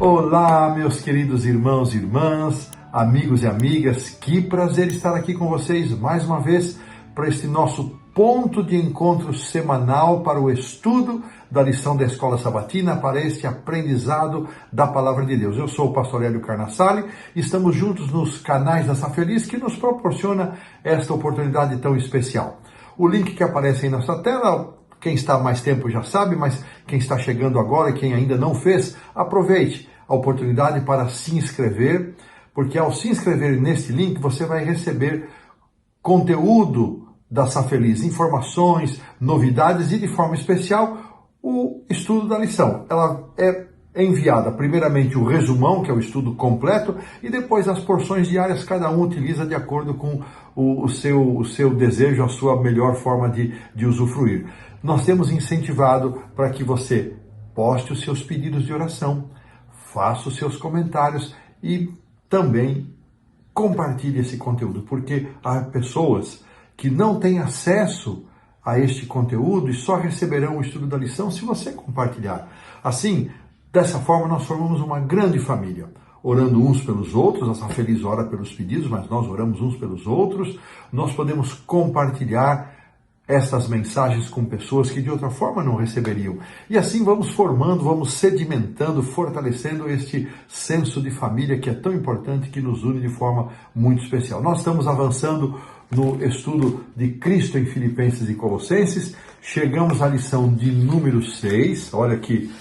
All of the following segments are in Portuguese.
Olá, meus queridos irmãos e irmãs, amigos e amigas, que prazer estar aqui com vocês mais uma vez para este nosso ponto de encontro semanal para o estudo da lição da Escola Sabatina, para este aprendizado da Palavra de Deus. Eu sou o pastor Hélio Carnassali e estamos juntos nos canais da Safeliz que nos proporciona esta oportunidade tão especial. O link que aparece aí na sua tela, quem está há mais tempo já sabe, mas quem está chegando agora e quem ainda não fez, aproveite a oportunidade para se inscrever, porque ao se inscrever neste link você vai receber conteúdo da Safeliz, informações, novidades e de forma especial o estudo da lição. Ela é enviada primeiramente o resumão, que é o estudo completo, e depois as porções diárias, cada um utiliza de acordo com o seu desejo, a sua melhor forma de usufruir. Nós temos incentivado para que você poste os seus pedidos de oração, faça os seus comentários e também compartilhe esse conteúdo, porque há pessoas que não têm acesso a este conteúdo e só receberão o estudo da lição se você compartilhar. Assim, dessa forma, nós formamos uma grande família, orando uns pelos outros. A Safeliz ora pelos pedidos, mas nós oramos uns pelos outros. Nós podemos compartilhar essas mensagens com pessoas que de outra forma não receberiam. E assim vamos formando, vamos sedimentando, fortalecendo este senso de família que é tão importante, que nos une de forma muito especial. Nós estamos avançando no estudo de Cristo em Filipenses e Colossenses. Chegamos à lição de número 6. Olha que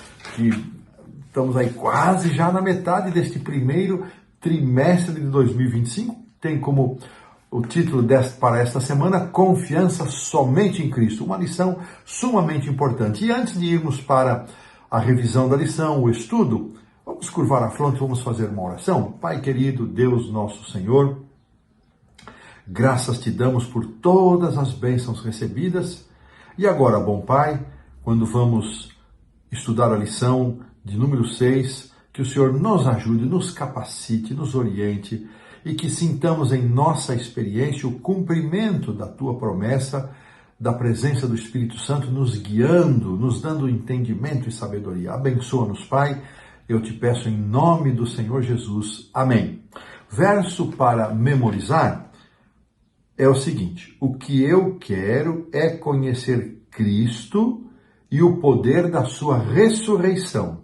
estamos aí quase já na metade deste primeiro trimestre de 2025. Tem como o título para esta semana, Confiança Somente em Cristo, uma lição sumamente importante. E antes de irmos para a revisão da lição, o estudo, vamos curvar a fronte, vamos fazer uma oração. Pai querido, Deus nosso Senhor, graças te damos por todas as bênçãos recebidas. E agora, bom Pai, quando vamos estudar a lição de número 6, que o Senhor nos ajude, nos capacite, nos oriente, e que sintamos em nossa experiência o cumprimento da Tua promessa, da presença do Espírito Santo nos guiando, nos dando entendimento e sabedoria. Abençoa-nos, Pai, eu te peço em nome do Senhor Jesus. Amém. Verso para memorizar é o seguinte: o que eu quero é conhecer Cristo e o poder da sua ressurreição,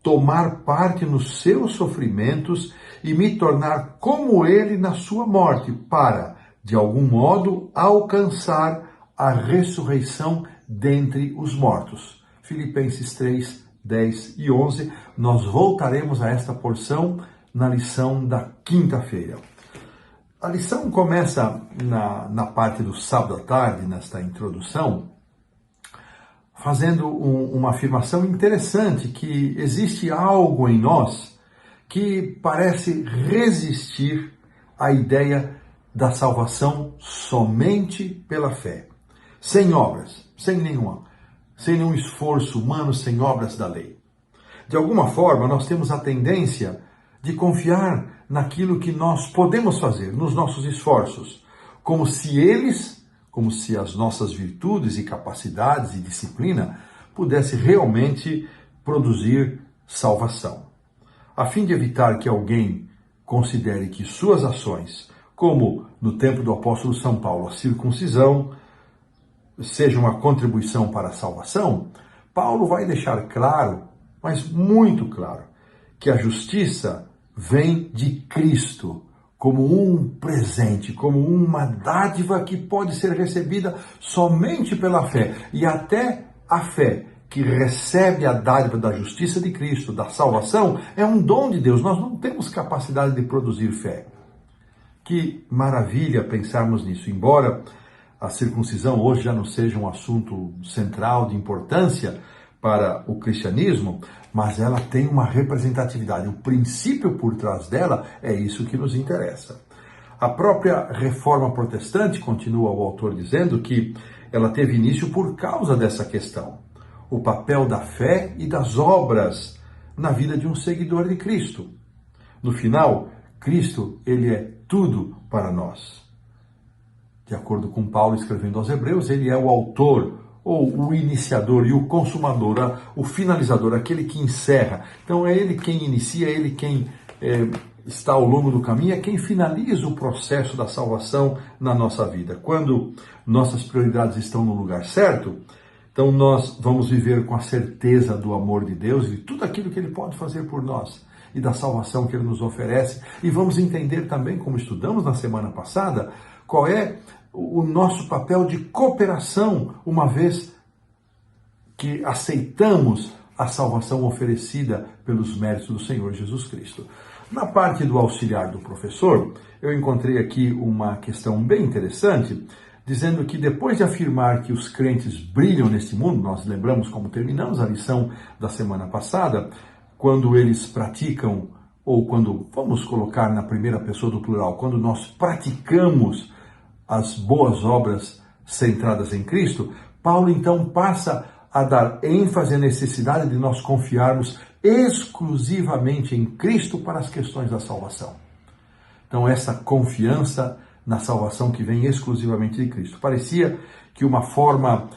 tomar parte nos seus sofrimentos e me tornar como ele na sua morte, para, de algum modo, alcançar a ressurreição dentre os mortos. Filipenses 3, 10 e 11. Nós voltaremos a esta porção na lição da quinta-feira. A lição começa na parte do sábado à tarde, nesta introdução, fazendo uma afirmação interessante, que existe algo em nós que parece resistir à ideia da salvação somente pela fé, sem obras, sem nenhum esforço humano, sem obras da lei. De alguma forma, nós temos a tendência de confiar naquilo que nós podemos fazer, nos nossos esforços, como se as nossas virtudes e capacidades e disciplina pudessem realmente produzir salvação. A fim de evitar que alguém considere que suas ações, como no tempo do apóstolo São Paulo, a circuncisão, seja uma contribuição para a salvação, Paulo vai deixar claro, mas muito claro, que a justiça vem de Cristo, como um presente, como uma dádiva que pode ser recebida somente pela fé. E até a fé que recebe a dádiva da justiça de Cristo, da salvação, é um dom de Deus. Nós não temos capacidade de produzir fé. Que maravilha pensarmos nisso. Embora a circuncisão hoje já não seja um assunto central de importância para o cristianismo, mas ela tem uma representatividade. O princípio por trás dela é isso que nos interessa. A própria reforma protestante, continua o autor dizendo, que ela teve início por causa dessa questão. O papel da fé e das obras na vida de um seguidor de Cristo. No final, Cristo, ele é tudo para nós. De acordo com Paulo escrevendo aos Hebreus, ele é o autor ou o iniciador e o consumador, o finalizador, aquele que encerra. Então é ele quem inicia, é ele quem está ao longo do caminho, é quem finaliza o processo da salvação na nossa vida. Quando nossas prioridades estão no lugar certo, então nós vamos viver com a certeza do amor de Deus e de tudo aquilo que Ele pode fazer por nós e da salvação que Ele nos oferece. E vamos entender também, como estudamos na semana passada, qual é o nosso papel de cooperação, uma vez que aceitamos a salvação oferecida pelos méritos do Senhor Jesus Cristo. Na parte do auxiliar do professor, eu encontrei aqui uma questão bem interessante, dizendo que depois de afirmar que os crentes brilham neste mundo, nós lembramos como terminamos a lição da semana passada, quando eles praticam, ou quando, vamos colocar na primeira pessoa do plural, quando nós praticamos as boas obras centradas em Cristo, Paulo então passa a dar ênfase à necessidade de nós confiarmos exclusivamente em Cristo para as questões da salvação. Então essa confiança na salvação que vem exclusivamente de Cristo. Parecia que uma forma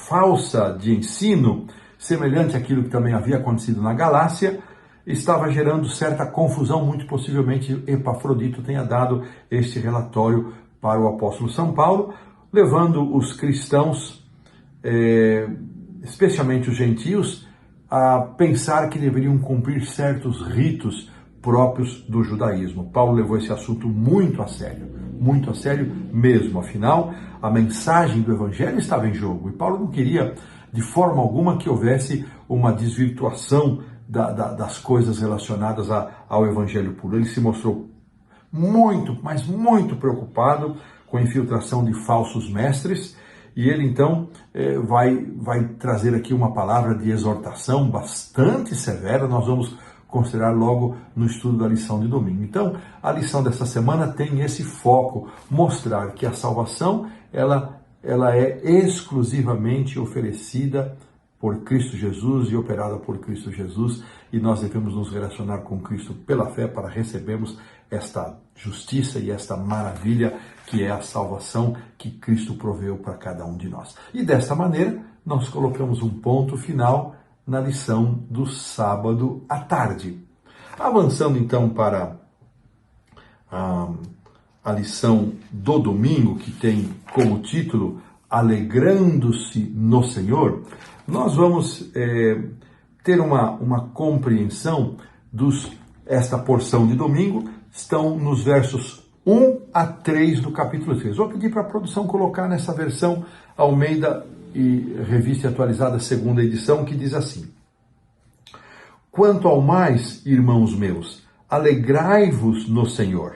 falsa de ensino, semelhante àquilo que também havia acontecido na Galácia, estava gerando certa confusão, muito possivelmente Epafrodito tenha dado este relatório para o apóstolo São Paulo, levando os cristãos, especialmente os gentios, a pensar que deveriam cumprir certos ritos próprios do judaísmo. Paulo levou esse assunto muito a sério mesmo. Afinal, a mensagem do evangelho estava em jogo e Paulo não queria de forma alguma que houvesse uma desvirtuação das coisas relacionadas ao evangelho puro. Ele se mostrou muito, mas muito preocupado com a infiltração de falsos mestres. E ele, então, vai trazer aqui uma palavra de exortação bastante severa. Nós vamos considerar logo no estudo da lição de domingo. Então, a lição dessa semana tem esse foco, mostrar que a salvação, ela é exclusivamente oferecida por Cristo Jesus e operada por Cristo Jesus, e nós devemos nos relacionar com Cristo pela fé para recebermos esta justiça e esta maravilha que é a salvação que Cristo proveu para cada um de nós. E desta maneira, nós colocamos um ponto final na lição do sábado à tarde. Avançando então para a lição do domingo, que tem como título Alegrando-se no Senhor, nós vamos ter uma compreensão esta porção de domingo. Estão nos versos 1 a 3 do capítulo 3. Vou pedir para a produção colocar nessa versão Almeida e Revista Atualizada, segunda edição, que diz assim: Quanto ao mais, irmãos meus, alegrai-vos no Senhor.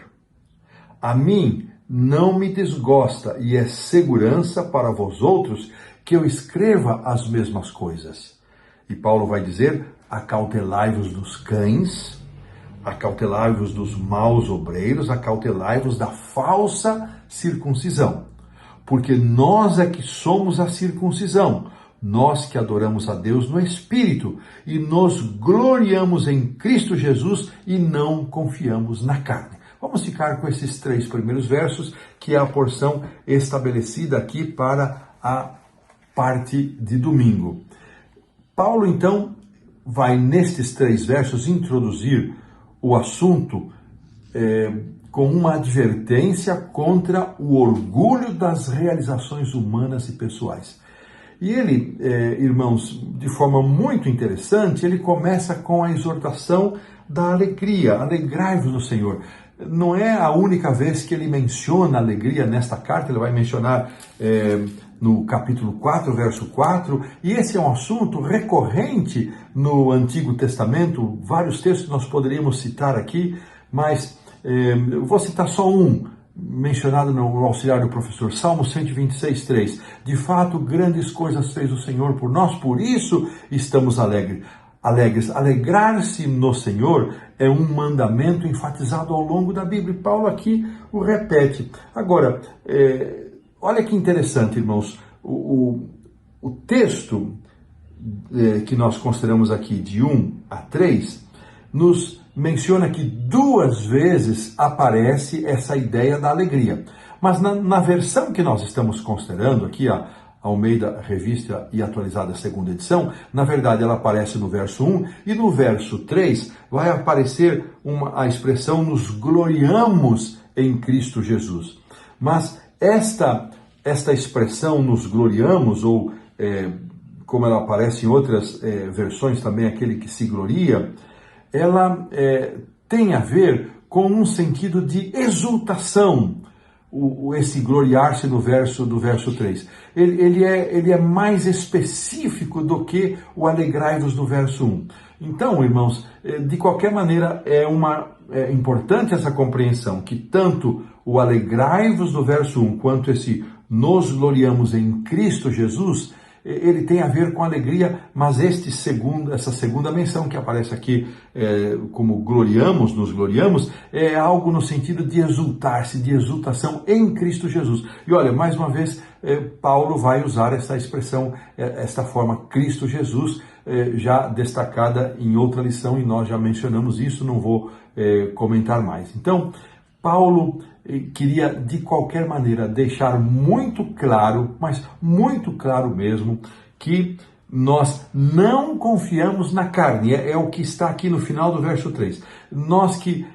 A mim não me desgosta e é segurança para vós outros que eu escreva as mesmas coisas. E Paulo vai dizer: acautelai-vos dos cães, acautelai-vos dos maus obreiros, acautelai-vos da falsa circuncisão. Porque nós é que somos a circuncisão, nós que adoramos a Deus no Espírito e nos gloriamos em Cristo Jesus e não confiamos na carne. Vamos ficar com esses 3 primeiros versos, que é a porção estabelecida aqui para a parte de domingo. Paulo, então, vai nestes 3 versos introduzir o assunto com uma advertência contra o orgulho das realizações humanas e pessoais. E ele, irmãos, de forma muito interessante, ele começa com a exortação da alegria. Alegrai-vos no Senhor. Não é a única vez que ele menciona alegria nesta carta, ele vai mencionar no capítulo 4, verso 4, e esse é um assunto recorrente no Antigo Testamento, vários textos nós poderíamos citar aqui, mas eu vou citar só um, mencionado no auxiliar do professor, Salmo 126, 3. De fato, grandes coisas fez o Senhor por nós, por isso estamos alegres. Alegrar-se no Senhor é um mandamento enfatizado ao longo da Bíblia. E Paulo aqui o repete. Agora, olha que interessante, irmãos. O texto que nós consideramos aqui, de 1 a 3, nos menciona que 2 vezes aparece essa ideia da alegria. Mas na versão que nós estamos considerando aqui, Almeida Revista e Atualizada Segunda Edição, na verdade ela aparece no verso 1 e no verso 3 vai aparecer a expressão nos gloriamos em Cristo Jesus. Mas esta expressão nos gloriamos, ou como ela aparece em outras versões também, aquele que se gloria, ela tem a ver com um sentido de exultação, esse gloriar-se do verso 3. Ele é mais específico do que o alegrai-vos do verso 1. Então, irmãos, de qualquer maneira, é importante essa compreensão, que tanto o alegrai-vos do verso 1, quanto esse nos gloriamos em Cristo Jesus, ele tem a ver com alegria, mas essa segunda menção que aparece aqui como nos gloriamos, é algo no sentido de exultar-se, de exultação em Cristo Jesus. E olha, mais uma vez, Paulo vai usar essa expressão, esta forma, Cristo Jesus, já destacada em outra lição, e nós já mencionamos isso, não vou comentar mais. Então, Paulo queria, de qualquer maneira, deixar muito claro, mas muito claro mesmo, que nós não confiamos na carne. É o que está aqui no final do verso 3. Nós que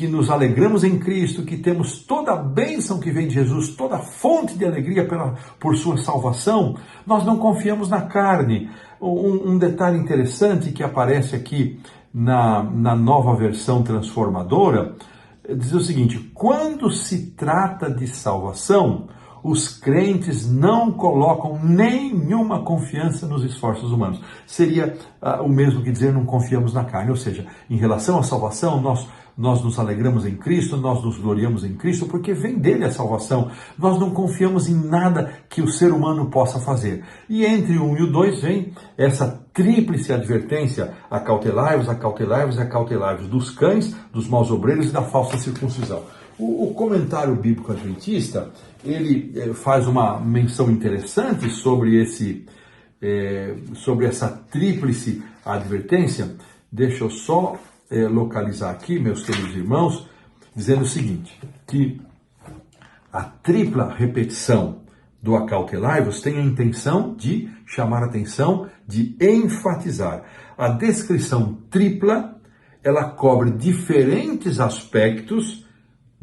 nos alegramos em Cristo, que temos toda a bênção que vem de Jesus, toda a fonte de alegria por sua salvação, nós não confiamos na carne. Um detalhe interessante que aparece aqui na nova versão transformadora, diz o seguinte: quando se trata de salvação, os crentes não colocam nenhuma confiança nos esforços humanos. Seria o mesmo que dizer não confiamos na carne. Ou seja, em relação à salvação, nós nos alegramos em Cristo, nós nos gloriamos em Cristo, porque vem dele a salvação. Nós não confiamos em nada que o ser humano possa fazer. E entre o 1 e o 2 vem essa tríplice advertência: acautelai-vos, acautelai-vos e acautelai-vos dos cães, dos maus obreiros e da falsa circuncisão. O comentário bíblico adventista, ele faz uma menção interessante sobre essa tríplice advertência. Deixa eu só localizar aqui, meus queridos irmãos, dizendo o seguinte, que a tripla repetição do acautelai-vos tem a intenção de chamar a atenção, de enfatizar. A descrição tripla, ela cobre diferentes aspectos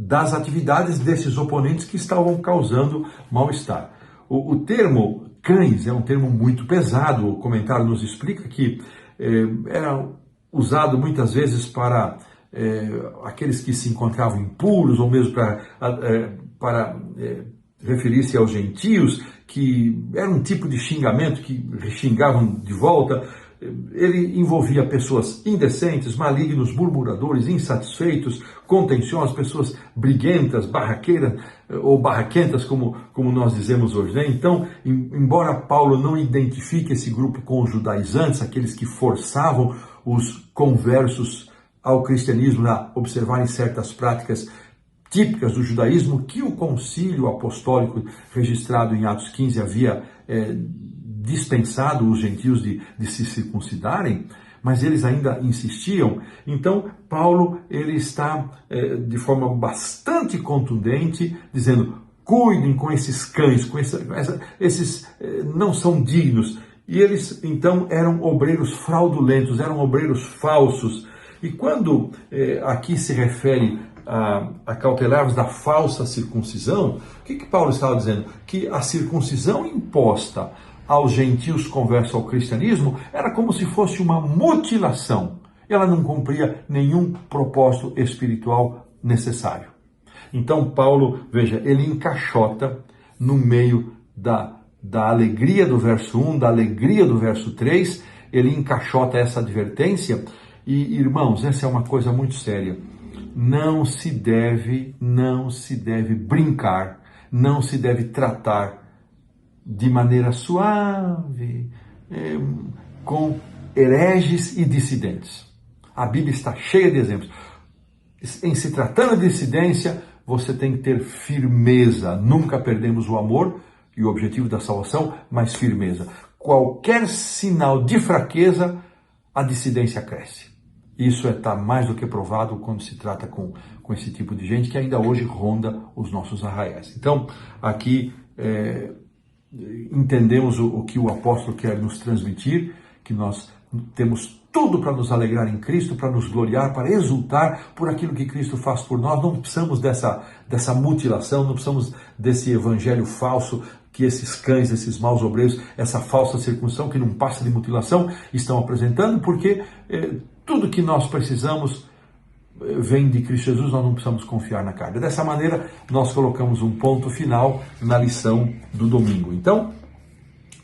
das atividades desses oponentes que estavam causando mal-estar. O termo cães é um termo muito pesado. O comentário nos explica que era usado muitas vezes para aqueles que se encontravam impuros, ou mesmo para referir-se aos gentios, que era um tipo de xingamento que xingavam de volta. Ele envolvia pessoas indecentes, malignos, murmuradores, insatisfeitos, contenciosos, pessoas briguentas, barraqueiras ou barraquentas, como nós dizemos hoje, né? Então, embora Paulo não identifique esse grupo com os judaizantes, aqueles que forçavam os conversos ao cristianismo a observarem certas práticas típicas do judaísmo que o concílio apostólico registrado em Atos 15 havia dispensado os gentios de se circuncidarem, mas eles ainda insistiam. Então, Paulo ele está de forma bastante contundente, dizendo: cuidem com esses cães, esses não são dignos. E eles, então, eram obreiros fraudulentos, eram obreiros falsos. E quando aqui se refere a cautelar-vos da falsa circuncisão, o que Paulo estava dizendo? Que a circuncisão imposta aos gentios conversos ao cristianismo era como se fosse uma mutilação. Ela não cumpria nenhum propósito espiritual necessário. Então Paulo, veja, ele encaixota no meio da alegria do verso 1, da alegria do verso 3, ele encaixota essa advertência. E, irmãos, essa é uma coisa muito séria. Não se deve brincar, não se deve tratar de maneira suave com hereges e dissidentes. A Bíblia está cheia de exemplos. Em se tratando de dissidência, você tem que ter firmeza. Nunca perdemos o amor e o objetivo da salvação, mas firmeza. Qualquer sinal de fraqueza, a dissidência cresce. Isso está mais do que provado quando se trata com esse tipo de gente que ainda hoje ronda os nossos arraiais. Então, aqui entendemos o que o apóstolo quer nos transmitir, que nós temos tudo para nos alegrar em Cristo, para nos gloriar, para exultar por aquilo que Cristo faz por nós. Não precisamos dessa mutilação, não precisamos desse evangelho falso que esses cães, esses maus obreiros, essa falsa circuncisão que não passa de mutilação, estão apresentando, porque tudo que nós precisamos vem de Cristo Jesus, nós não precisamos confiar na carne. Dessa maneira, nós colocamos um ponto final na lição do domingo. Então,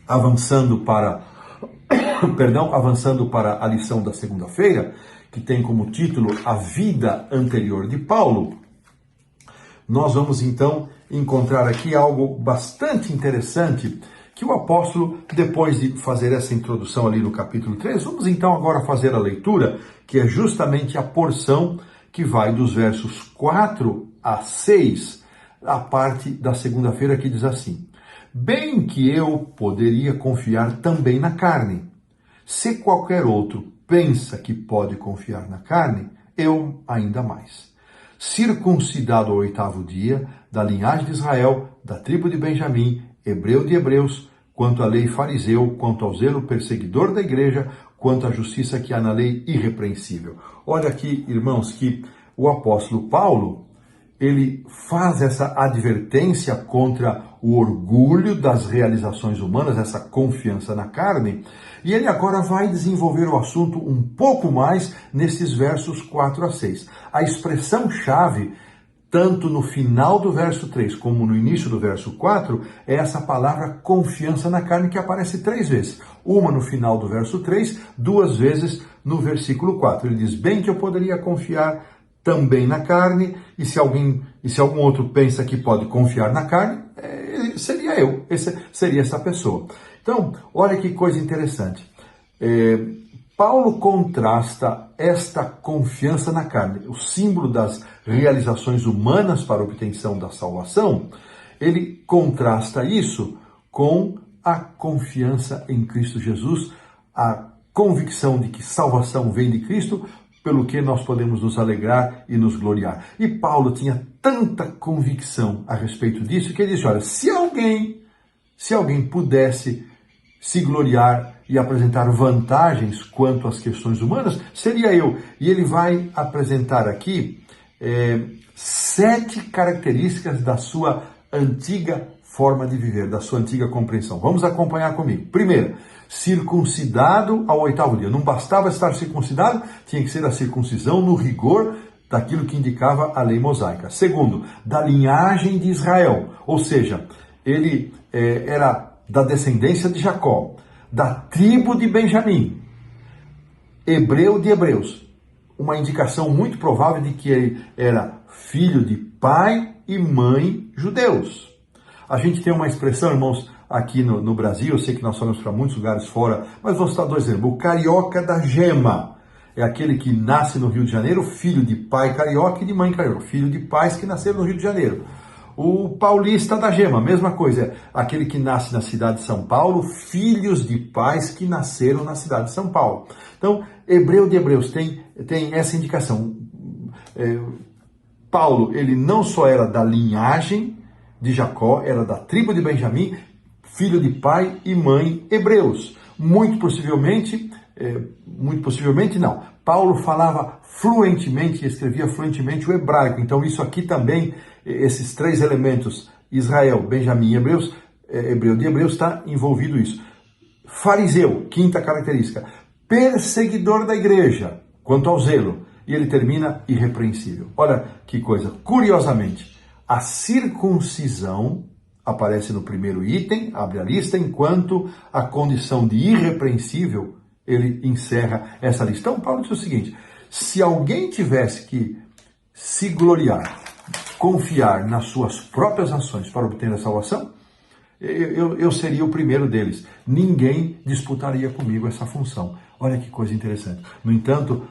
avançando para a lição da segunda-feira, que tem como título A Vida Anterior de Paulo, nós vamos então encontrar aqui algo bastante interessante que o apóstolo, depois de fazer essa introdução ali no capítulo 3, vamos então agora fazer a leitura, que é justamente a porção que vai dos versos 4 a 6, a parte da segunda-feira, que diz assim: Bem que eu poderia confiar também na carne. Se qualquer outro pensa que pode confiar na carne, eu ainda mais. Circuncidado ao 8º dia, da linhagem de Israel, da tribo de Benjamim, hebreu de hebreus, quanto à lei fariseu, quanto ao zelo perseguidor da igreja, quanto à justiça que há na lei irrepreensível. Olha aqui, irmãos, que o apóstolo Paulo, ele faz essa advertência contra o orgulho das realizações humanas, essa confiança na carne, e ele agora vai desenvolver o assunto um pouco mais nesses versos 4 a 6. A expressão-chave, tanto no final do verso 3 como no início do verso 4, é essa palavra confiança na carne, que aparece 3 vezes. Uma no final do verso 3, 2 vezes no versículo 4. Ele diz: bem que eu poderia confiar também na carne, e se algum outro pensa que pode confiar na carne, seria eu, seria essa pessoa. Então, olha que coisa interessante. Paulo contrasta esta confiança na carne, o símbolo das realizações humanas para a obtenção da salvação, ele contrasta isso com a confiança em Cristo Jesus, a convicção de que salvação vem de Cristo, pelo que nós podemos nos alegrar e nos gloriar. E Paulo tinha tanta convicção a respeito disso que ele disse: olha, se alguém pudesse se gloriar e apresentar vantagens quanto às questões humanas, seria eu. E ele vai apresentar aqui 7 características da sua antiga forma de viver, da sua antiga compreensão. Vamos acompanhar comigo. Primeiro, circuncidado ao 8º dia. Não bastava estar circuncidado, tinha que ser a circuncisão no rigor daquilo que indicava a lei mosaica. Segundo, da linhagem de Israel, ou seja, ele era da descendência de Jacó, da tribo de Benjamim, hebreu de hebreus. Uma indicação muito provável de que ele era filho de pai e mãe judeus. A gente tem uma expressão, irmãos, aqui no Brasil, eu sei que nós falamos para muitos lugares fora, mas vou citar 2 exemplos. O carioca da gema é aquele que nasce no Rio de Janeiro, filho de pai carioca e de mãe carioca, filho de pais que nasceram no Rio de Janeiro. O paulista da gema, mesma coisa, é aquele que nasce na cidade de São Paulo, filhos de pais que nasceram na cidade de São Paulo. Então, hebreu de hebreus tem essa indicação. Paulo, ele não só era da linhagem de Jacó, era da tribo de Benjamim, filho de pai e mãe hebreus. Muito possivelmente não. Paulo falava fluentemente e escrevia fluentemente o hebraico. Então isso aqui também, esses 3 elementos, Israel, Benjamim e hebreu de hebreus, está envolvido isso. Fariseu, 5ª característica, perseguidor da igreja, quanto ao zelo. E ele termina irrepreensível. Olha que coisa, curiosamente, a circuncisão aparece no primeiro item, abre a lista, enquanto a condição de irrepreensível, ele encerra essa lista. Então, Paulo diz o seguinte: se alguém tivesse que se gloriar, confiar nas suas próprias ações para obter a salvação, eu seria o primeiro deles. Ninguém disputaria comigo essa função. Olha que coisa interessante. No entanto,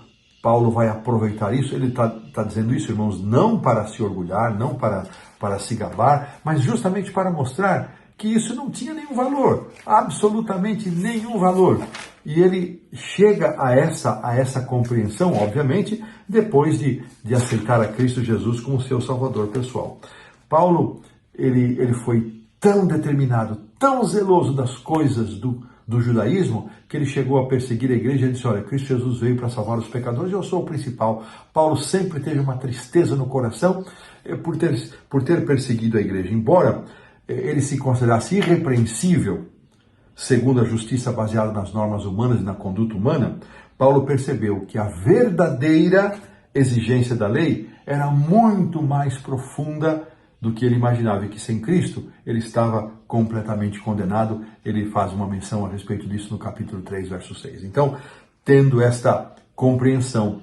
Paulo vai aproveitar isso, ele está dizendo isso, irmãos, não para se orgulhar, não para se gabar, mas justamente para mostrar que isso não tinha nenhum valor, absolutamente nenhum valor. E ele chega a essa compreensão, obviamente, depois de aceitar a Cristo Jesus como seu Salvador pessoal. Paulo, ele foi tão determinado, tão zeloso das coisas do judaísmo que ele chegou a perseguir a igreja e disse, olha, Cristo Jesus veio para salvar os pecadores e eu sou o principal. Paulo sempre teve uma tristeza no coração por ter perseguido a igreja. Embora ele se considerasse irrepreensível, segundo a justiça baseada nas normas humanas e na conduta humana, Paulo percebeu que a verdadeira exigência da lei era muito mais profunda do que ele imaginava, e que sem Cristo ele estava completamente condenado. Ele faz uma menção a respeito disso no capítulo 3, verso 6. Então, tendo esta compreensão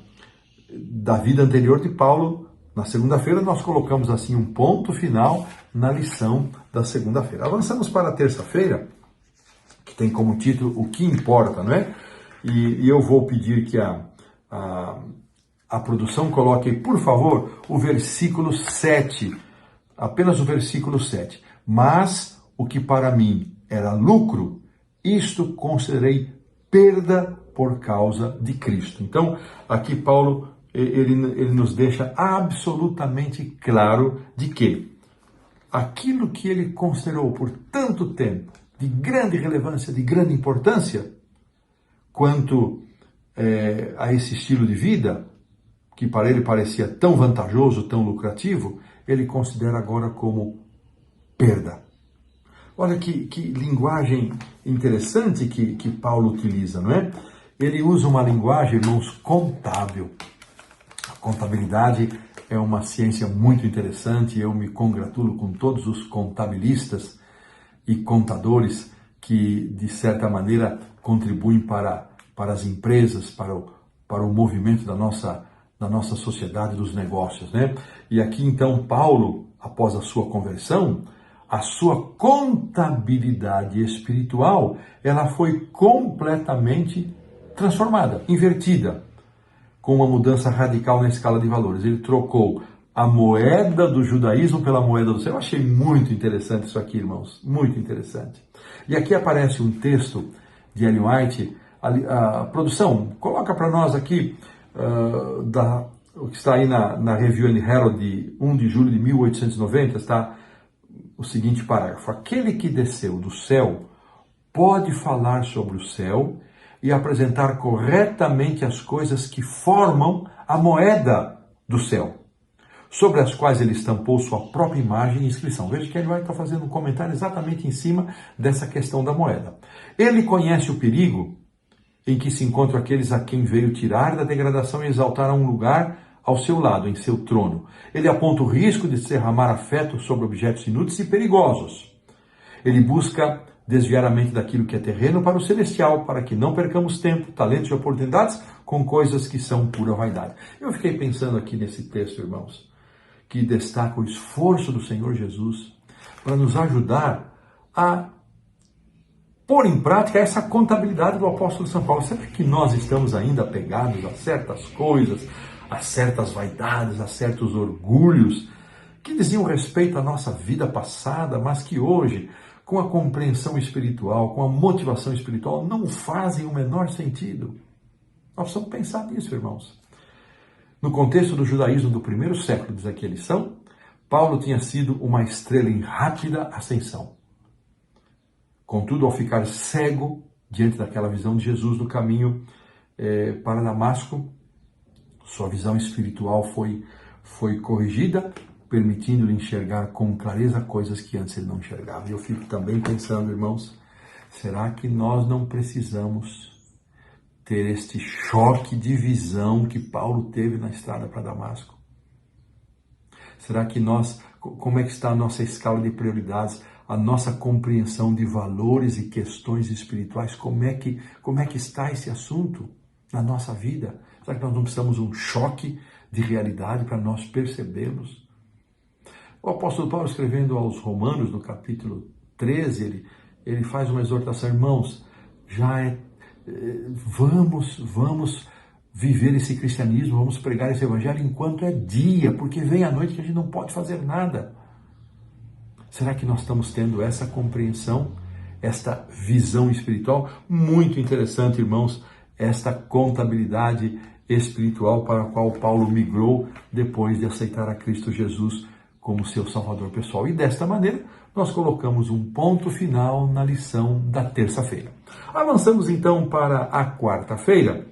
da vida anterior de Paulo, na segunda-feira nós colocamos assim um ponto final na lição da segunda-feira. Avançamos para a terça-feira, que tem como título O que importa, não é? E eu vou pedir que a produção coloque, por favor, o versículo 7, apenas o versículo 7. Mas o que para mim era lucro, isto considerei perda por causa de Cristo. Então, aqui Paulo, ele nos deixa absolutamente claro de que aquilo que ele considerou por tanto tempo de grande relevância, de grande importância, quanto a esse estilo de vida, que para ele parecia tão vantajoso, tão lucrativo, ele considera agora como perda. Olha que linguagem interessante que Paulo utiliza, não é? Ele usa uma linguagem, irmãos, contábil. A contabilidade é uma ciência muito interessante, eu me congratulo com todos os contabilistas e contadores que, de certa maneira, contribuem para as empresas, para o movimento da nossa sociedade, dos negócios, né? E aqui, então, Paulo, após a sua conversão, a sua contabilidade espiritual, ela foi completamente transformada, invertida, com uma mudança radical na escala de valores. Ele trocou a moeda do judaísmo pela moeda do céu. Eu achei muito interessante isso aqui, irmãos, muito interessante. E aqui aparece um texto de Ellen White. A produção, coloca para nós aqui o que está aí na Review and Herald de 1 de julho de 1890, está o seguinte parágrafo: aquele que desceu do céu pode falar sobre o céu e apresentar corretamente as coisas que formam a moeda do céu, sobre as quais ele estampou sua própria imagem e inscrição. Veja que ele vai estar fazendo um comentário exatamente em cima dessa questão da moeda. Ele conhece o perigo em que se encontram aqueles a quem veio tirar da degradação e exaltar a um lugar ao seu lado, em seu trono. Ele aponta o risco de se derramar afeto sobre objetos inúteis e perigosos. Ele busca desviar a mente daquilo que é terreno para o celestial, para que não percamos tempo, talentos e oportunidades com coisas que são pura vaidade. Eu fiquei pensando aqui nesse texto, irmãos, que destaca o esforço do Senhor Jesus para nos ajudar a pôr em prática essa contabilidade do apóstolo São Paulo. Será que nós estamos ainda apegados a certas coisas, a certas vaidades, a certos orgulhos que diziam respeito à nossa vida passada, mas que hoje, com a compreensão espiritual, com a motivação espiritual, não fazem o menor sentido? Nós precisamos pensar nisso, irmãos. No contexto do judaísmo do primeiro século, diz aqui a lição, Paulo tinha sido uma estrela em rápida ascensão. Contudo, ao ficar cego diante daquela visão de Jesus no caminho para Damasco, sua visão espiritual foi corrigida, permitindo-lhe enxergar com clareza coisas que antes ele não enxergava. E eu fico também pensando, irmãos, será que nós não precisamos ter este choque de visão que Paulo teve na estrada para Damasco? Será que como é que está a nossa escala de prioridades, a nossa compreensão de valores e questões espirituais? Como é que está esse assunto na nossa vida? Será que nós não precisamos de um choque de realidade para nós percebermos? O apóstolo Paulo, escrevendo aos Romanos, no capítulo 13, ele faz uma exortação: irmãos, vamos viver esse cristianismo, vamos pregar esse evangelho enquanto é dia, porque vem a noite que a gente não pode fazer nada. Será que nós estamos tendo essa compreensão, esta visão espiritual? Muito interessante, irmãos, esta contabilidade espiritual para a qual Paulo migrou depois de aceitar a Cristo Jesus como seu Salvador pessoal. E desta maneira, nós colocamos um ponto final na lição da terça-feira. Avançamos então para a quarta-feira,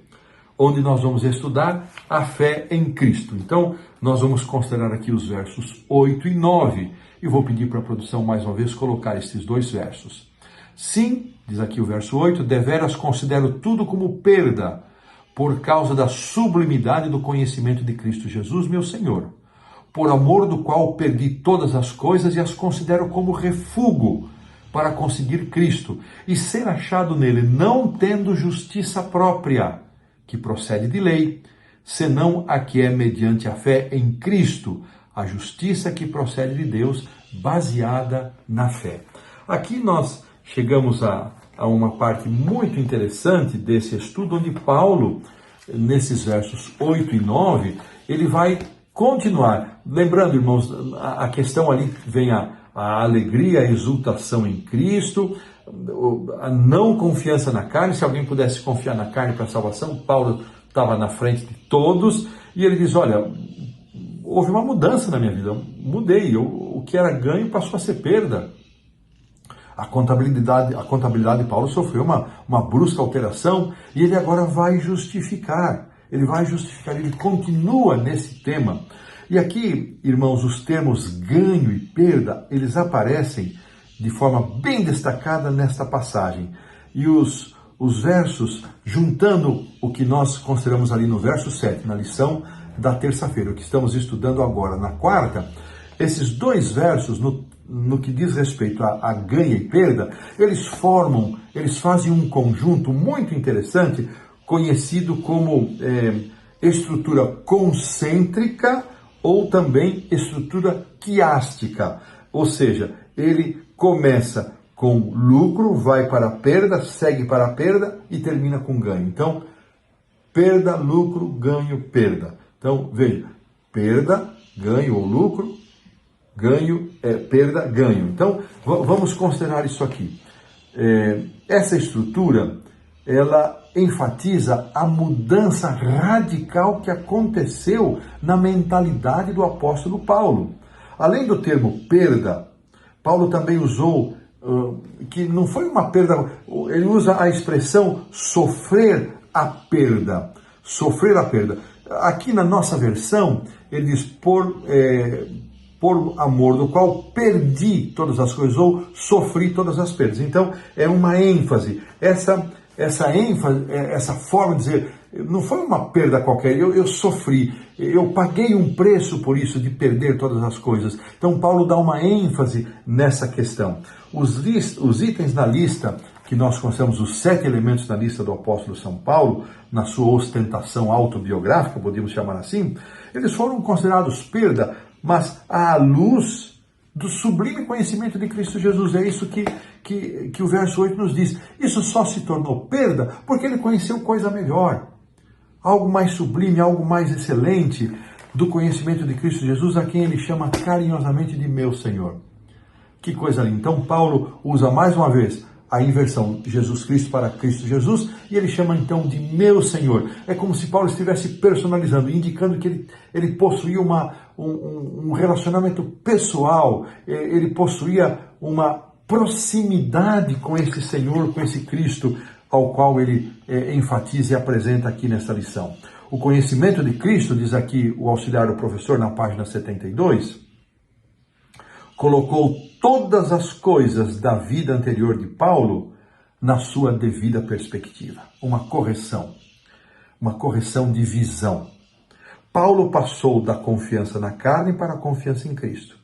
onde nós vamos estudar a fé em Cristo. Então, nós vamos considerar aqui os versos 8 e 9, e vou pedir para a produção mais uma vez colocar esses dois versos. Sim, diz aqui o verso 8, deveras considero tudo como perda, por causa da sublimidade do conhecimento de Cristo Jesus, meu Senhor, por amor do qual perdi todas as coisas e as considero como refúgio para conseguir Cristo e ser achado nele, não tendo justiça própria, que procede de lei, senão a que é mediante a fé em Cristo, a justiça que procede de Deus, baseada na fé. Aqui nós chegamos a uma parte muito interessante desse estudo, onde Paulo, nesses versos 8 e 9, ele vai continuar. Lembrando, irmãos, a questão ali vem a alegria, a exultação em Cristo, a não confiança na carne. Se alguém pudesse confiar na carne para a salvação, Paulo estava na frente de todos, e ele diz, olha, houve uma mudança na minha vida, mudei, o que era ganho passou a ser perda. A contabilidade de Paulo sofreu uma brusca alteração e ele agora vai justificar. Ele continua nesse tema. E aqui, irmãos, os termos ganho e perda, eles aparecem de forma bem destacada nesta passagem. E os versos, juntando o que nós consideramos ali no verso 7, na lição da terça-feira, o que estamos estudando agora na quarta, esses dois versos, no que diz respeito a ganho e perda, eles fazem um conjunto muito interessante, conhecido como estrutura concêntrica ou também estrutura quiástica. Ou seja, ele começa com lucro, vai para a perda, segue para a perda e termina com ganho. Então, perda, lucro, ganho, perda. Então, veja, perda, ganho ou lucro, ganho, perda, ganho. Então, vamos considerar isso aqui. Essa estrutura, ela enfatiza a mudança radical que aconteceu na mentalidade do apóstolo Paulo. Além do termo perda, Paulo também usou, que não foi uma perda, ele usa a expressão sofrer a perda. Sofrer a perda. Aqui na nossa versão, ele diz por amor do qual perdi todas as coisas ou sofri todas as perdas. Então, é uma ênfase. Essa ênfase, essa forma de dizer, não foi uma perda qualquer, eu sofri, eu paguei um preço por isso, de perder todas as coisas. Então, Paulo dá uma ênfase nessa questão. Os itens na lista, que nós consideramos os 7 elementos da lista do apóstolo São Paulo, na sua ostentação autobiográfica, podemos chamar assim, eles foram considerados perda, mas à luz do sublime conhecimento de Cristo Jesus. É isso que o verso 8 nos diz. Isso só se tornou perda porque ele conheceu coisa melhor, algo mais sublime, algo mais excelente do conhecimento de Cristo Jesus, a quem ele chama carinhosamente de meu Senhor. Que coisa linda. Então Paulo usa mais uma vez a inversão de Jesus Cristo para Cristo Jesus, e ele chama então de meu Senhor. É como se Paulo estivesse personalizando, indicando que ele possuía um relacionamento pessoal, ele possuía uma proximidade com esse Senhor, com esse Cristo, ao qual ele enfatiza e apresenta aqui nessa lição. O conhecimento de Cristo, diz aqui o auxiliar do professor na página 72, colocou todas as coisas da vida anterior de Paulo na sua devida perspectiva. Uma correção de visão. Paulo passou da confiança na carne para a confiança em Cristo.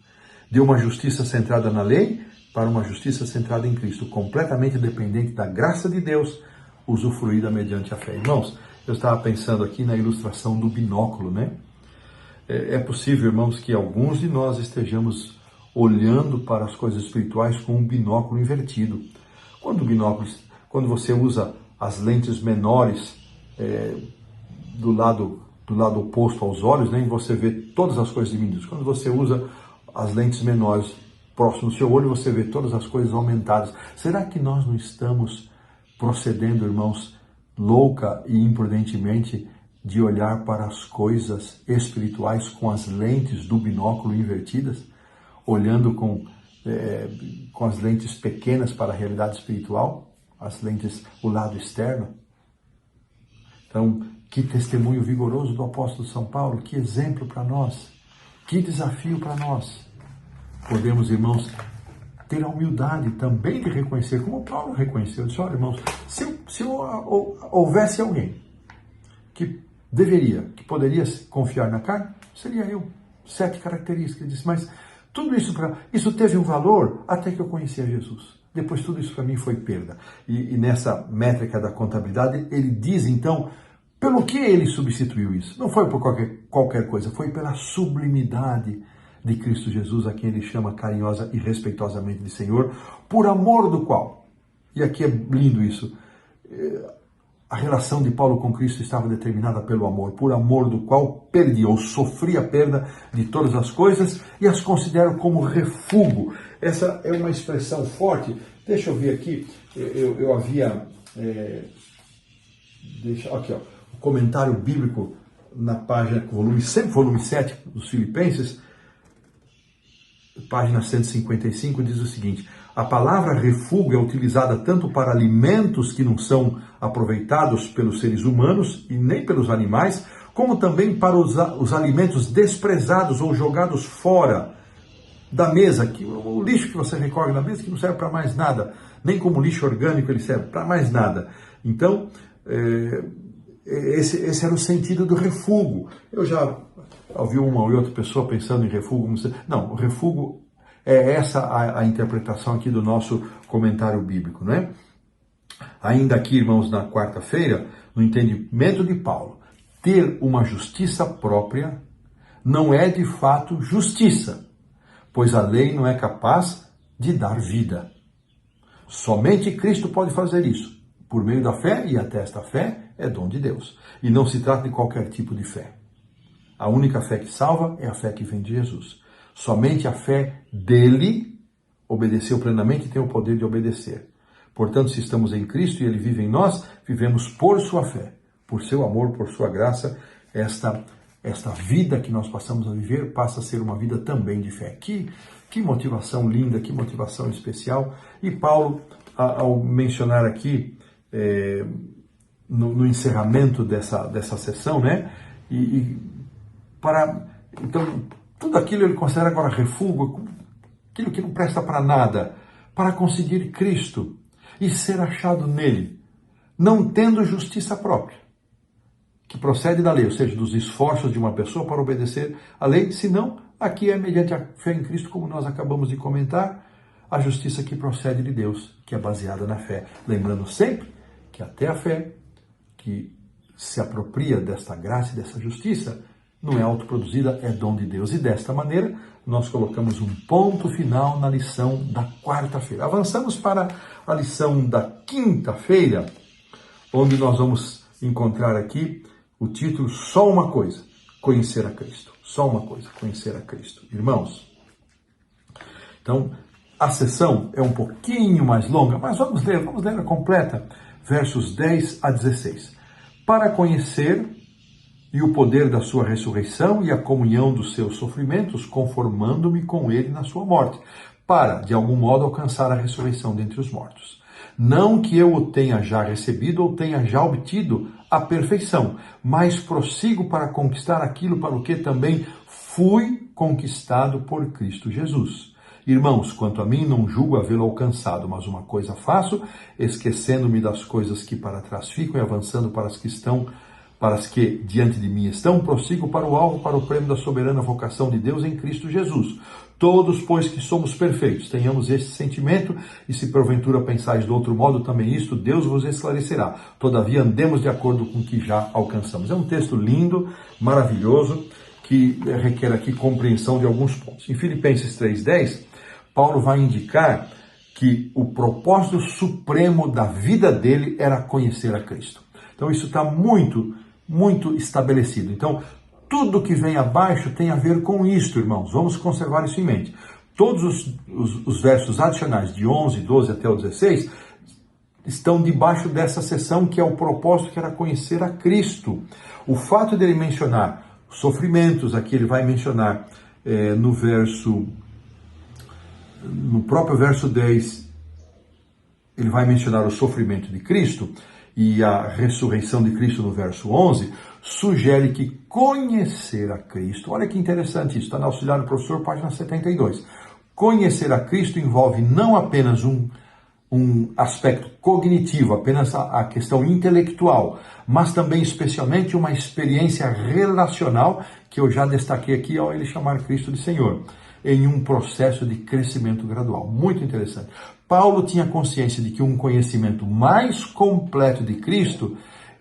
De uma justiça centrada na lei para uma justiça centrada em Cristo, completamente dependente da graça de Deus, usufruída mediante a fé. Irmãos, eu estava pensando aqui na ilustração do binóculo, né? É possível, irmãos, que alguns de nós estejamos olhando para as coisas espirituais com um binóculo invertido. Quando você usa as lentes menores do lado oposto aos olhos, né, e você vê todas as coisas diminuídas. Quando você usa as lentes menores próximo do seu olho, você vê todas as coisas aumentadas. Será que nós não estamos procedendo, irmãos, louca e imprudentemente de olhar para as coisas espirituais com as lentes do binóculo invertidas? Olhando com com as lentes pequenas para a realidade espiritual, as lentes, o lado externo. Então, que testemunho vigoroso do apóstolo São Paulo, que exemplo para nós, que desafio para nós. Podemos, irmãos, ter a humildade também de reconhecer, como Paulo reconheceu. Ele disse, olha, irmãos, se houvesse alguém que poderia confiar na carne, seria eu. 7 características. Ele disse, mas tudo isso teve um valor até que eu conheci a Jesus. Depois tudo isso para mim foi perda. E nessa métrica da contabilidade, ele diz então, pelo que ele substituiu isso? Não foi por qualquer coisa, foi pela sublimidade de Cristo Jesus, a quem ele chama carinhosa e respeitosamente de Senhor, por amor do qual, e aqui é lindo isso, a relação de Paulo com Cristo estava determinada pelo amor, por amor do qual perdi ou sofri a perda de todas as coisas e as considero como refúgio. Essa é uma expressão forte. Deixa eu ver aqui, eu havia... aqui, ó, o comentário bíblico na página, volume 7 dos Filipenses, página 155, diz o seguinte: a palavra refúgio é utilizada tanto para alimentos que não são aproveitados pelos seres humanos e nem pelos animais, como também para os alimentos desprezados ou jogados fora da mesa, o lixo que você recolhe na mesa que não serve para mais nada, nem como lixo orgânico ele serve para mais nada. Então, esse era o sentido do refúgio. Eu já ouvi uma ou outra pessoa pensando em refúgio. Não, o refúgio é essa a interpretação aqui do nosso comentário bíblico, né? Ainda aqui, irmãos, na quarta-feira, no entendimento de Paulo, ter uma justiça própria não é de fato justiça, pois a lei não é capaz de dar vida. Somente Cristo pode fazer isso, por meio da fé, e até esta fé é dom de Deus. E não se trata de qualquer tipo de fé. A única fé que salva é a fé que vem de Jesus. Somente a fé dele obedeceu plenamente e tem o poder de obedecer. Portanto, se estamos em Cristo e ele vive em nós, vivemos por sua fé, por seu amor, por sua graça. Esta vida que nós passamos a viver passa a ser uma vida também de fé. Que motivação linda, que motivação especial. E Paulo, ao mencionar aqui, no encerramento dessa sessão, né? Então, tudo aquilo ele considera agora refúgio, aquilo que não presta para nada, para conseguir Cristo e ser achado nele, não tendo justiça própria, que procede da lei, ou seja, dos esforços de uma pessoa para obedecer à lei, senão aqui é mediante a fé em Cristo, como nós acabamos de comentar, a justiça que procede de Deus, que é baseada na fé. Lembrando sempre que até a fé que se apropria desta graça e dessa justiça não é autoproduzida, é dom de Deus. E desta maneira, nós colocamos um ponto final na lição da quarta-feira. Avançamos para a lição da quinta-feira, onde nós vamos encontrar aqui o título Só uma coisa, conhecer a Cristo. Só uma coisa, conhecer a Cristo. Irmãos, então, a sessão é um pouquinho mais longa, mas vamos ler a completa, versos 10 a 16. Para conhecer e o poder da sua ressurreição e a comunhão dos seus sofrimentos, conformando-me com ele na sua morte, para, de algum modo, alcançar a ressurreição dentre os mortos. Não que eu o tenha já recebido ou tenha já obtido a perfeição, mas prossigo para conquistar aquilo para o que também fui conquistado por Cristo Jesus. Irmãos, quanto a mim, não julgo havê-lo alcançado, mas uma coisa faço, esquecendo-me das coisas que para trás ficam e avançando para as que diante de mim estão, prossigo para o alvo, para o prêmio da soberana vocação de Deus em Cristo Jesus. Todos, pois, que somos perfeitos, tenhamos este sentimento, e se porventura pensais de outro modo também isto, Deus vos esclarecerá. Todavia, andemos de acordo com o que já alcançamos. É um texto lindo, maravilhoso, que requer aqui compreensão de alguns pontos. Em Filipenses 3,10, Paulo vai indicar que o propósito supremo da vida dele era conhecer a Cristo. Então isso está muito estabelecido. Então, tudo que vem abaixo tem a ver com isto, irmãos. Vamos conservar isso em mente. Todos os versos adicionais de 11, 12 até o 16 estão debaixo dessa seção que é o propósito, que era conhecer a Cristo. O fato dele mencionar sofrimentos, aqui ele vai mencionar no verso no próprio verso 10, ele vai mencionar o sofrimento de Cristo e a ressurreição de Cristo no verso 11, sugere que conhecer a Cristo, olha que interessante isso, está na Auxiliar do Professor, página 72. Conhecer a Cristo envolve não apenas um aspecto cognitivo, apenas a questão intelectual, mas também especialmente uma experiência relacional, que eu já destaquei aqui ao ele chamar Cristo de Senhor, em um processo de crescimento gradual. Muito interessante. Paulo tinha consciência de que um conhecimento mais completo de Cristo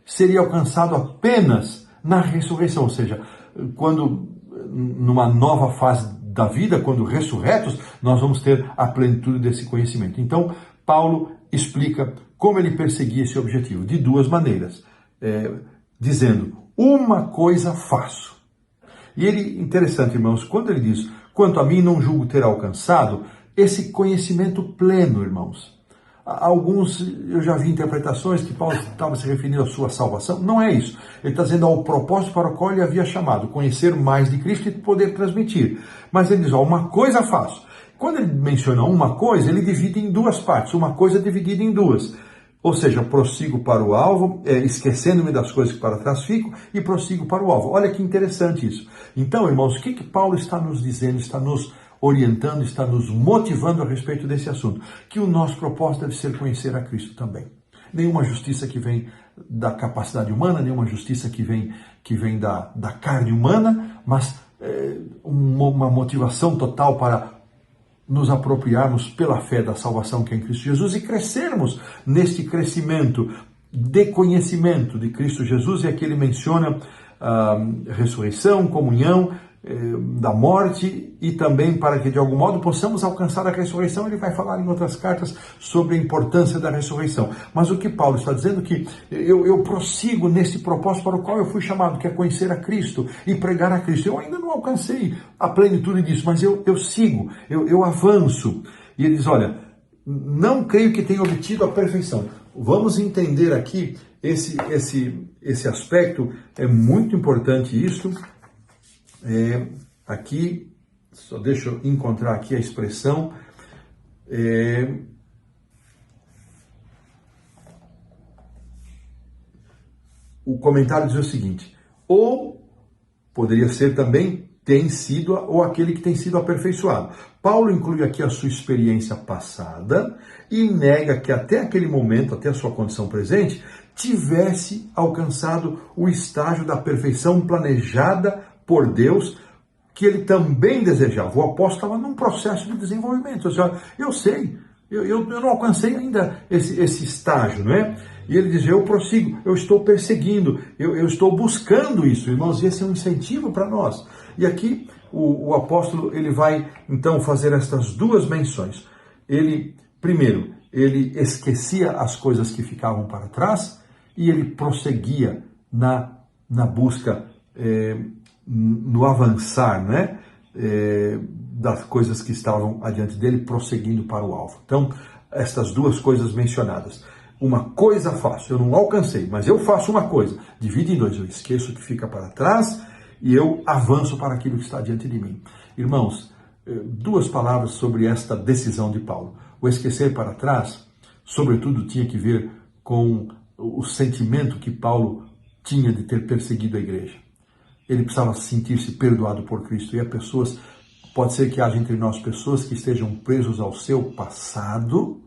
seria alcançado apenas na ressurreição, ou seja, quando numa nova fase da vida, quando ressurretos, nós vamos ter a plenitude desse conhecimento. Então, Paulo explica como ele perseguia esse objetivo, de duas maneiras, dizendo, uma coisa faço. E ele, interessante, irmãos, quando ele diz, quanto a mim não julgo ter alcançado, esse conhecimento pleno, irmãos. Alguns, eu já vi interpretações que Paulo estava se referindo à sua salvação. Não é isso. Ele está dizendo ao propósito para o qual ele havia chamado, conhecer mais de Cristo e poder transmitir. Mas ele diz, uma coisa faço. Quando ele menciona uma coisa, ele divide em duas partes. Uma coisa dividida em duas. Ou seja, prossigo para o alvo, esquecendo-me das coisas que para trás fico, e prossigo para o alvo. Olha que interessante isso. Então, irmãos, o que Paulo está nos dizendo, está nos orientando, está nos motivando a respeito desse assunto? Que o nosso propósito deve ser conhecer a Cristo também. Nenhuma justiça que vem da capacidade humana, nenhuma justiça que vem da carne humana, mas uma motivação total para nos apropriarmos pela fé da salvação que é em Cristo Jesus e crescermos neste crescimento de conhecimento de Cristo Jesus. E aqui ele menciona ressurreição, comunhão da morte, e também para que de algum modo possamos alcançar a ressurreição. Ele vai falar em outras cartas sobre a importância da ressurreição. Mas o que Paulo está dizendo é que eu prossigo nesse propósito para o qual eu fui chamado, que é conhecer a Cristo e pregar a Cristo. Eu ainda não alcancei a plenitude disso, mas eu sigo, eu avanço. E ele diz, olha, não creio que tenha obtido a perfeição. Vamos entender aqui esse aspecto, é muito importante isso. Aqui, só deixa eu encontrar aqui a expressão, o comentário diz o seguinte, ou poderia ser também, tem sido, ou aquele que tem sido aperfeiçoado. Paulo inclui aqui a sua experiência passada e nega que até aquele momento, até a sua condição presente, tivesse alcançado o estágio da perfeição planejada por Deus, que ele também desejava. O apóstolo estava num processo de desenvolvimento. Ou seja, eu sei, eu não alcancei ainda esse estágio, não é? E ele diz, eu prossigo, eu estou perseguindo, eu estou buscando isso, irmãos, e esse é um incentivo para nós. E aqui o apóstolo, ele vai então fazer estas duas menções. Primeiro, ele esquecia as coisas que ficavam para trás e ele prosseguia na busca, no avançar, né, das coisas que estavam adiante dele, prosseguindo para o alvo. Então, estas duas coisas mencionadas. Uma coisa faço, eu não alcancei, mas eu faço uma coisa. Divide em dois, eu esqueço o que fica para trás e eu avanço para aquilo que está diante de mim. Irmãos, duas palavras sobre esta decisão de Paulo. O esquecer para trás, sobretudo, tinha que ver com o sentimento que Paulo tinha de ter perseguido a igreja. Ele precisava sentir-se perdoado por Cristo. E pode ser que haja entre nós pessoas que estejam presos ao seu passado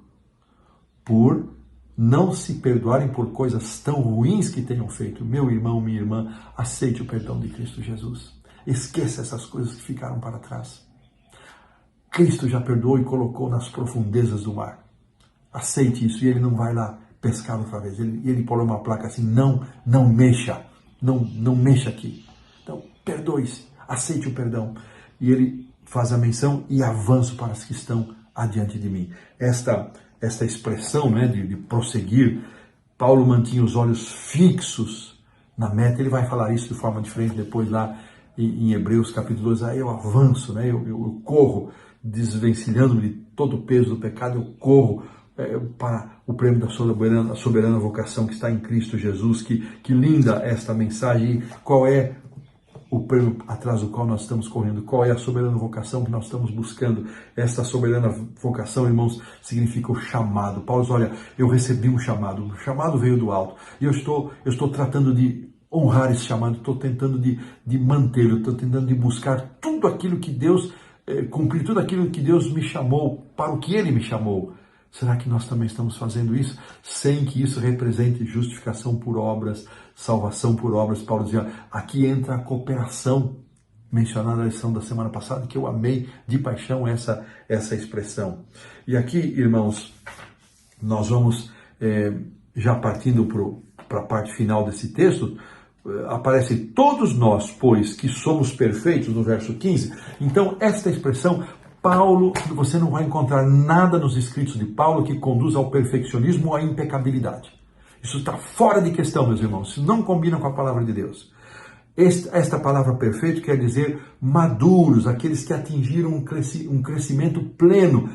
por não se perdoarem por coisas tão ruins que tenham feito. Meu irmão, minha irmã, aceite o perdão de Cristo Jesus. Esqueça essas coisas que ficaram para trás. Cristo já perdoou e colocou nas profundezas do mar. Aceite isso e ele não vai lá pescar outra vez. Ele põe uma placa assim, não mexa, não mexa aqui. Então, perdoe-se, aceite o perdão. E ele faz a menção e avanço para as que estão adiante de mim. Esta expressão, né, de prosseguir, Paulo mantinha os olhos fixos na meta. Ele vai falar isso de forma diferente depois lá em Hebreus capítulo 2. Eu avanço, né, eu corro, desvencilhando-me de todo o peso do pecado, eu corro para o prêmio da soberana vocação que está em Cristo Jesus. Que linda esta mensagem. E qual é o prêmio atrás do qual nós estamos correndo, qual é a soberana vocação que nós estamos buscando. Esta soberana vocação, irmãos, significa o chamado. Paulo diz, olha, eu recebi um chamado, o chamado veio do alto, e eu estou tratando de honrar esse chamado, estou tentando de mantê-lo, estou tentando de buscar tudo aquilo que Deus, cumprir tudo aquilo que Deus me chamou, para o que Ele me chamou. Será que nós também estamos fazendo isso sem que isso represente justificação por obras, salvação por obras? Paulo dizia, aqui entra a cooperação, mencionada na lição da semana passada, que eu amei de paixão essa expressão. E aqui, irmãos, nós vamos, já partindo para a parte final desse texto, aparece todos nós, pois, que somos perfeitos, no verso 15. Então, esta expressão, Paulo, você não vai encontrar nada nos escritos de Paulo que conduza ao perfeccionismo ou à impecabilidade. Isso está fora de questão, meus irmãos. Isso não combina com a palavra de Deus. Esta palavra perfeito quer dizer maduros, aqueles que atingiram um crescimento pleno.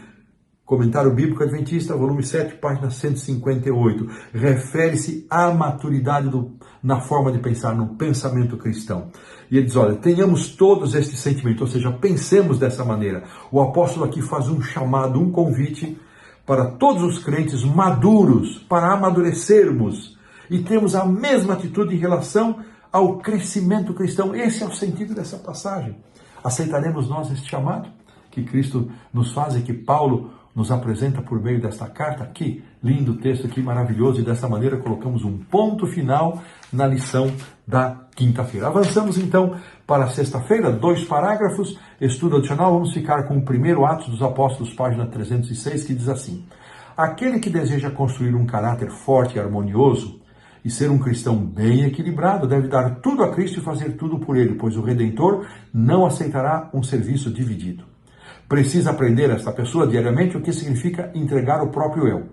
Comentário Bíblico Adventista, volume 7, página 158. Refere-se à maturidade na forma de pensar, no pensamento cristão. E ele diz, olha, tenhamos todos este sentimento, ou seja, pensemos dessa maneira. O apóstolo aqui faz um chamado, um convite para todos os crentes maduros, para amadurecermos e termos a mesma atitude em relação ao crescimento cristão. Esse é o sentido dessa passagem. Aceitaremos nós este chamado que Cristo nos faz e que Paulo nos apresenta por meio desta carta? Que lindo texto, que maravilhoso, e dessa maneira colocamos um ponto final na lição da quinta-feira. Avançamos então para a sexta-feira, 2 parágrafos, estudo adicional. Vamos ficar com o primeiro Atos dos Apóstolos, página 306, que diz assim: aquele que deseja construir um caráter forte e harmonioso e ser um cristão bem equilibrado deve dar tudo a Cristo e fazer tudo por ele, pois o Redentor não aceitará um serviço dividido. Precisa aprender esta pessoa diariamente o que significa entregar o próprio eu.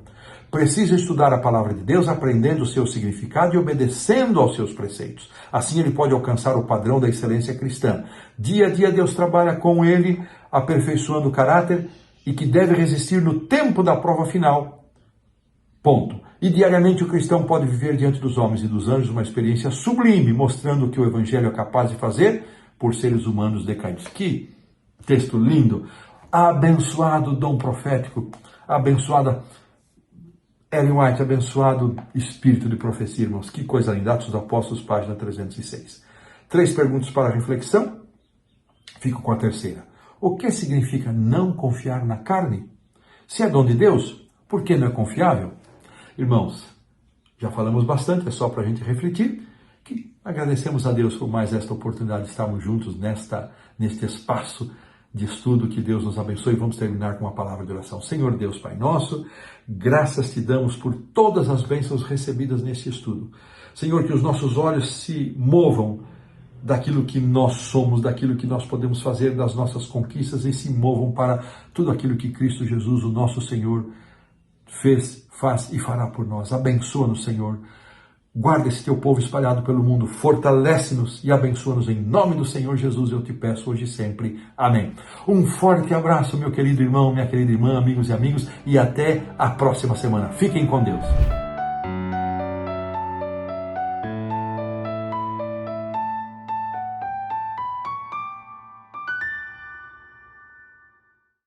Precisa estudar a palavra de Deus, aprendendo o seu significado e obedecendo aos seus preceitos. Assim ele pode alcançar o padrão da excelência cristã. Dia a dia Deus trabalha com ele, aperfeiçoando o caráter e que deve resistir no tempo da prova final. Ponto. E diariamente o cristão pode viver diante dos homens e dos anjos uma experiência sublime, mostrando o que o Evangelho é capaz de fazer por seres humanos decaídos. Que texto lindo! Abençoado dom profético, abençoada Ellen White, abençoado espírito de profecia, irmãos. Que coisa linda. Atos dos Apóstolos, página 306. 3 perguntas para reflexão. Fico com a terceira. O que significa não confiar na carne? Se é dom de Deus, por que não é confiável? Irmãos, já falamos bastante, é só para a gente refletir, que agradecemos a Deus por mais esta oportunidade de estarmos juntos neste espaço de estudo. Que Deus nos abençoe. Vamos terminar com uma palavra de oração. Senhor Deus, Pai nosso, graças te damos por todas as bênçãos recebidas neste estudo. Senhor, que os nossos olhos se movam daquilo que nós somos, daquilo que nós podemos fazer, das nossas conquistas, e se movam para tudo aquilo que Cristo Jesus, o nosso Senhor, fez, faz e fará por nós. Abençoa-nos, Senhor. Guarda esse teu povo espalhado pelo mundo, fortalece-nos e abençoa-nos em nome do Senhor Jesus, eu te peço hoje e sempre. Amém. Um forte abraço, meu querido irmão, minha querida irmã, amigos e amigas, e até a próxima semana. Fiquem com Deus.